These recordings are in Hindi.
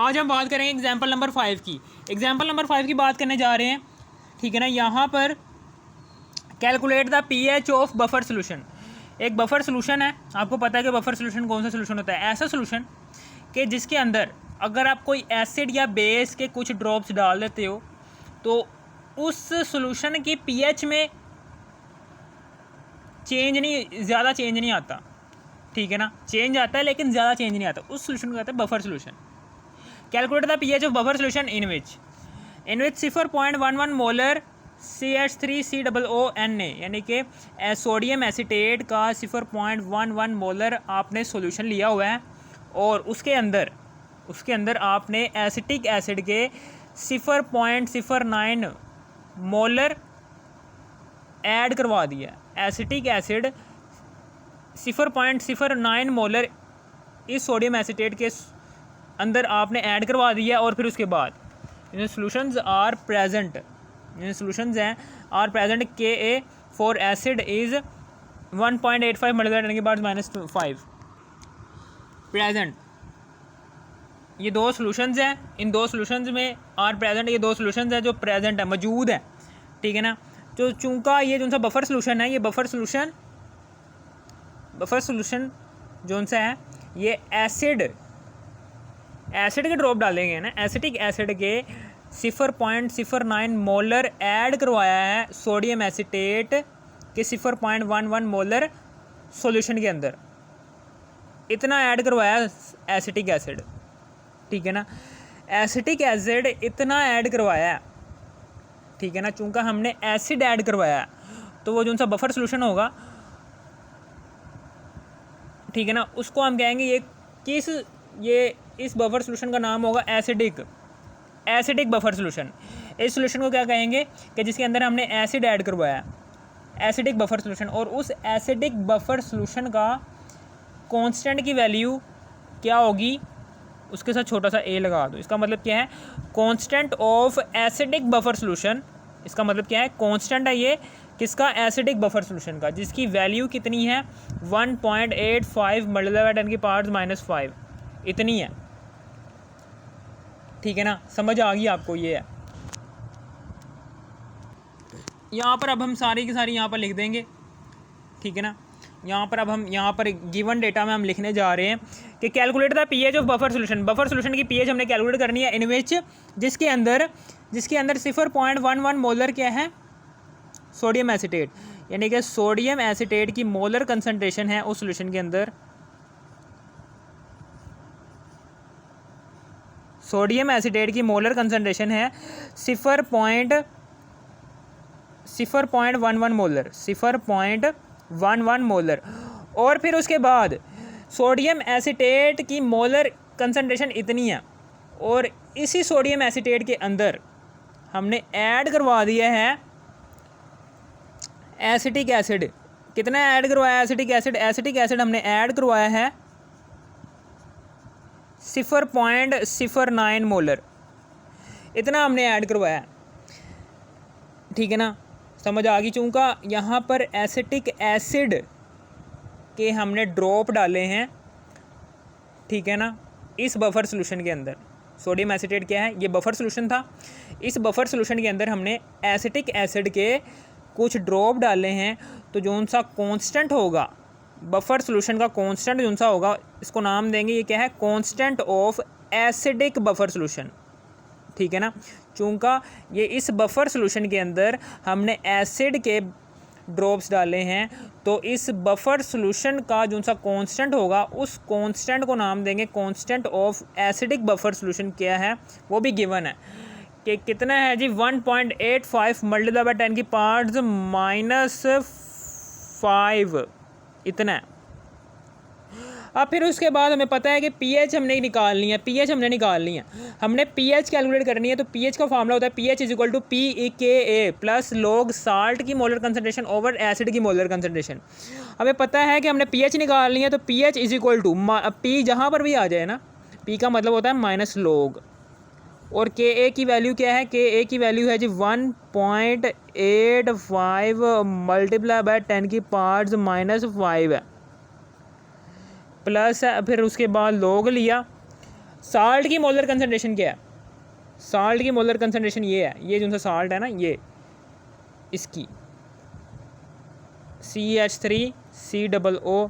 आज हम बात करेंगे एग्जाम्पल नंबर 5 की। एग्जाम्पल नंबर 5 की बात करने जा रहे हैं, ठीक है ना। यहाँ पर calculate the pH of buffer solution. एक बफर सोल्यूशन है, आपको पता है कि बफर सोल्यूशन कौन सा सोल्यूशन होता है। ऐसा सोल्यूशन कि जिसके अंदर अगर आप कोई एसिड या बेस के कुछ ड्रॉप्स डाल देते हो तो उस सोल्यूशन की पीएच में ज़्यादा चेंज नहीं आता, ठीक है ना। चेंज आता है लेकिन ज़्यादा चेंज नहीं आता, उस सोल्यूशन को कहते हैं buffer solution. Calculate the pH of buffer solution in which 0.11 molar CH3COONA, यानी कि सोडियम एसीटेट का 0.11 मोलर आपने सॉल्यूशन लिया हुआ है और उसके अंदर आपने एसिटिक एसिड के 0.09 मोलर ऐड करवा दिया। एसिटिक एसिड 0.09 मोलर इस सोडियम एसीटेट के अंदर आपने ऐड करवा दिया और फिर उसके बाद सॉल्यूशंस आर प्रेजेंट, सॉल्यूशंस हैं are present Ka for acid is 1.85 multiply के बाद -5 प्रेजेंट। ये दो सॉल्यूशंस हैं, इन दो सॉल्यूशंस में आर प्रेजेंट, ये दो सॉल्यूशंस हैं जो प्रेजेंट है, मौजूद है, ठीक है ना। तो चूँकि ये जो सा बफर सॉल्यूशन है, ये बफर सॉल्यूशन जो सा है ये एसिड के ड्रॉप डालेंगे ना, एसिटिक एसिड के 0.09 मोलर ऐड करवाया है सोडियम एसीटेट के 0.11 मोलर सॉल्यूशन के अंदर, इतना ऐड करवाया एसिटिक एसिड, ठीक है ना। एसिटिक एसिड इतना ऐड करवाया, ठीक है ना। चूँकि हमने एसिड ऐड करवाया तो वो जो सा बफर सॉल्यूशन होगा, ठीक है ना, उसको हम कहेंगे ये इस बफर सॉल्यूशन का नाम होगा एसिडिक बफर सॉल्यूशन। इस सॉल्यूशन को क्या कहेंगे कि जिसके अंदर हमने एसिड ऐड करवाया, एसिडिक बफर सॉल्यूशन। और उस एसिडिक बफर सॉल्यूशन का कांस्टेंट की वैल्यू क्या होगी, उसके साथ छोटा सा ए लगा दो। इसका मतलब क्या है, constant of acidic buffer solution. इसका मतलब क्या है, कांस्टेंट है ये किसका, एसिडिक बफर सॉल्यूशन का, जिसकी वैल्यू कितनी है 1.85 मल्टीप्लाई 10⁻⁻5 इतनी है, ठीक है ना। समझ आ गई आपको। ये है यहाँ पर, अब हम सारी की सारी यहाँ पर लिख देंगे, ठीक है ना। यहाँ पर अब हम यहाँ पर गिवन डेटा में हम लिखने जा रहे हैं कि calculate the pH of buffer solution. Buffer solution की पीएच हमने कैलकुलेट करनी है इन विच जिसके अंदर 0.11 मोलर क्या है, सोडियम एसीटेट, यानी कि सोडियम एसीटेट की मोलर कंसंट्रेशन है उस सॉल्यूशन के अंदर। सोडियम एसीटेट की मोलर कंसंट्रेशन है 0.11 मोलर, 0.11 मोलर। और फिर उसके बाद सोडियम एसीटेट की मोलर कंसंट्रेशन इतनी है और इसी सोडियम एसीटेट के अंदर हमने ऐड करवा दिया है एसिटिक एसिड। कितना ऐड करवाया एसिटिक एसिड हमने ऐड करवाया है 0.09 मोलर, इतना हमने ऐड करवाया, ठीक है ना। समझ आ गई। चूँकि यहाँ पर एसिटिक एसिड के हमने ड्रॉप डाले हैं, ठीक है ना, इस बफर सॉल्यूशन के अंदर। सोडियम एसीटेट क्या है, ये बफर सॉल्यूशन था। इस बफर सॉल्यूशन के अंदर हमने एसिटिक एसिड के कुछ ड्रॉप डाले हैं, तो जो सा कांस्टेंट होगा बफर सॉल्यूशन का, कांस्टेंट जो सा होगा, इसको नाम देंगे, ये क्या है, constant of acidic buffer solution, ठीक है ना। चूँकि ये इस बफर सॉल्यूशन के अंदर हमने एसिड के ड्रॉप्स डाले हैं, तो इस बफर सॉल्यूशन का जो सा कांस्टेंट होगा, उस कांस्टेंट को नाम देंगे constant of acidic buffer solution. क्या है, वो भी गिवन है कि कितना है जी, 1.85 मल्टीप्लाई 10⁻⁻5 इतना है। अब फिर उसके बाद हमें पता है कि पीएच हमने निकालनी है, हमने पीएच कैलकुलेट करनी है। तो पीएच का फार्मूला होता है pH is equal to PeKa plus log salt की मोलर कंसंट्रेशन ओवर एसिड की मोलर कंसंट्रेशन। हमें पता है कि हमने पीएच निकालनी है, तो pH is equal to P जहाँ पर भी आ जाए ना, पी का मतलब होता है माइनस लॉग, और Ka की वैल्यू क्या है, Ka की वैल्यू है जी 1.85 मल्टीप्लाई बाय 10⁻⁻5 है, प्लस फिर उसके बाद लॉग लिया, साल्ट की मोलर कंसनट्रेशन क्या है? साल्ट की मोलर कंसनट्रेशन ये है, ये जो सा साल्ट है ना, ये इसकी CH3COO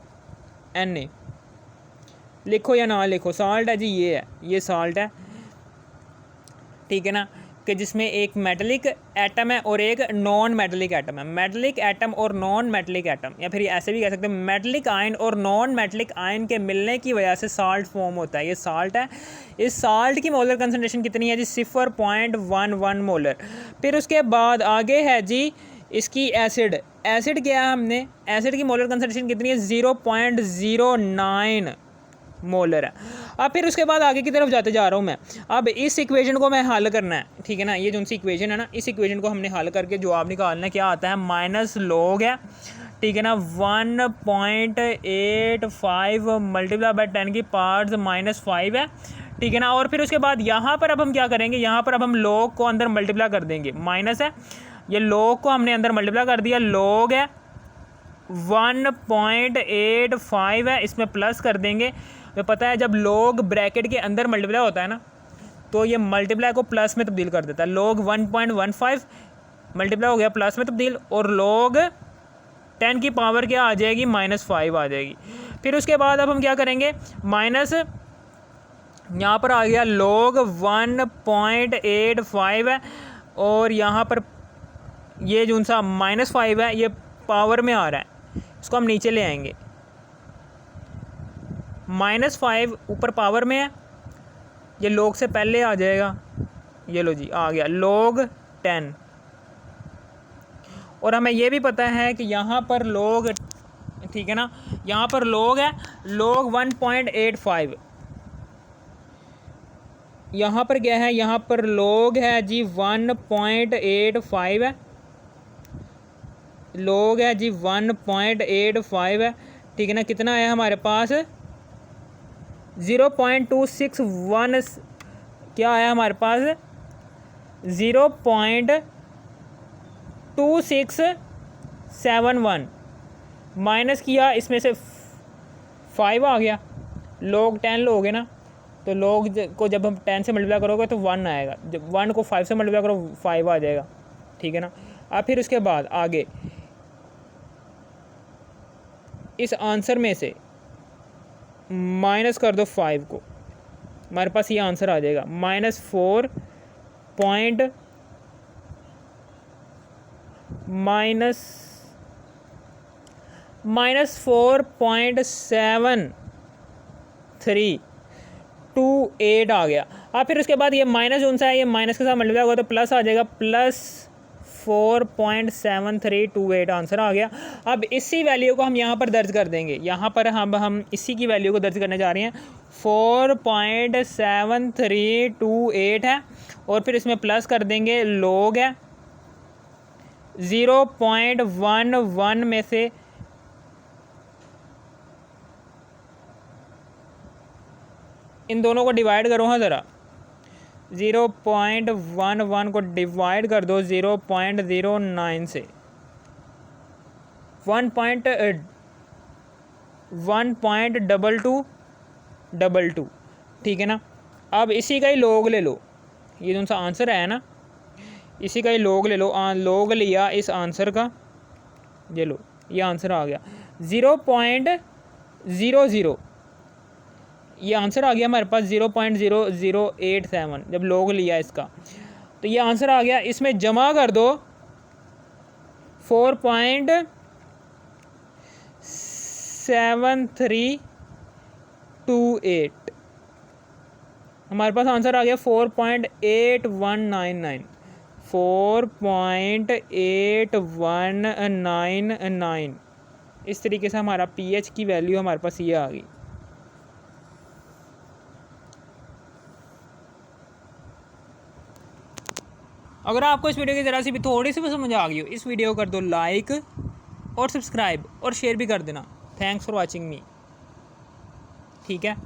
लिखो या ना लिखो, साल्ट है जी, ये है, ये साल्ट है, ठीक है ना, कि जिसमें एक मेटलिक एटम है और एक नॉन मेटलिक एटम है। मेटलिक एटम और नॉन मेटलिक एटम, या फिर ऐसे भी कह सकते हैं मेटलिक आयन और नॉन मेटलिक आयन के मिलने की वजह से साल्ट फॉर्म होता है। ये साल्ट है। इस साल्ट की मोलर कंसनट्रेशन कितनी है जी? 0.11 मोलर। फिर उसके बाद आगे है जी इसकी एसिड। एसिड क्या है? हमने एसिड की मोलर कंसनट्रेशन कितनी है? 0.09 मोलर है। अब फिर उसके बाद आगे की तरफ जाते जा रहा हूँ मैं। अब इस इक्वेशन को मैं हल करना है, ठीक है ना, ये जो सी इक्वेशन है ना, इस इक्वेशन को हमने हल करके जवाब निकालना है। क्या आता है? माइनस लॉग है, ठीक है ना, 1.85 मल्टीप्लाई बाई 10 की पावर्स -5 है, ठीक है ना। और फिर उसके बाद यहाँ पर अब हम क्या करेंगे? यहाँ पर अब हम लॉग को अंदर मल्टीप्लाई कर देंगे। माइनस है, ये लॉग को हमने अंदर मल्टीप्लाई कर दिया, लॉग है 1.85 है, इसमें प्लस कर देंगे। तो पता है जब लॉग ब्रैकेट के अंदर मल्टीप्लाई होता है ना, तो ये मल्टीप्लाई को प्लस में तब्दील कर देता है। लॉग 1.15 मल्टीप्लाई हो गया प्लस में तब्दील, और लॉग 10 की पावर क्या आ जाएगी? -5 आ जाएगी। फिर उसके बाद अब हम क्या करेंगे? माइनस यहाँ पर आ गया लॉग 1.85 है, और यहाँ पर ये जो सा -5 है ये पावर में आ रहा है, इसको हम नीचे ले आएंगे। -5 ऊपर पावर में है, ये लॉग से पहले आ जाएगा। ये लो जी आ गया लॉग 10। और हमें ये भी पता है कि यहाँ पर लॉग, ठीक है ना, यहाँ पर लॉग है लॉग 1.85। यहाँ पर क्या है? यहाँ पर लॉग है जी 1.85 है, लॉग है जी 1.85 है, ठीक है ना। कितना है हमारे पास? 0.261 क्या है हमारे पास? 0.2671 माइनस किया, इसमें से 5 आ गया। लॉग 10 लोगे ना, तो लॉग को जब हम 10 से मल्टीप्लाई करोगे तो 1 आएगा, जब 1 को 5 से मल्टीप्लाई करो 5 आ जाएगा, ठीक है ना। अब फिर उसके बाद आगे इस आंसर में से माइनस कर दो 5 को, हमारे पास ये आंसर आ जाएगा -4 -4.7328 आ गया। अब फिर उसके बाद ये माइनस जो सा है, ये माइनस के साथ मल्टीप्लाई होगा तो प्लस आ जाएगा, +4.7328 आंसर आ गया। अब इसी वैल्यू को हम यहाँ पर दर्ज कर देंगे। यहाँ पर हम इसी की वैल्यू को दर्ज करने जा रहे हैं। 4.7328 है, और फिर इसमें प्लस कर देंगे, लॉग है 0.11 में से इन दोनों को डिवाइड करो। हाँ ज़रा 0.11 को डिवाइड कर दो 0.09 से, 1.2222, ठीक है ना। अब इसी का ही लॉग ले लो, ये जो सा आंसर है ना, इसी का ही लॉग ले लो। लॉग लिया इस आंसर का, ये लो ये आंसर आ गया 0.00, ये आंसर आ गया हमारे पास 0.0087 जब लॉग लिया इसका, तो ये आंसर आ गया। इसमें जमा कर दो 4.7328, हमारे पास आंसर आ गया 4.8199, 4.8199। इस तरीके से हमारा पीएच की वैल्यू हमारे पास ये आ गई। अगर आपको इस वीडियो की ज़रा सी भी थोड़ी सी भी समझ आ गई हो, इस वीडियो को कर दो लाइक और सब्सक्राइब और शेयर भी कर देना। थैंक्स फॉर वॉचिंग मी, ठीक है।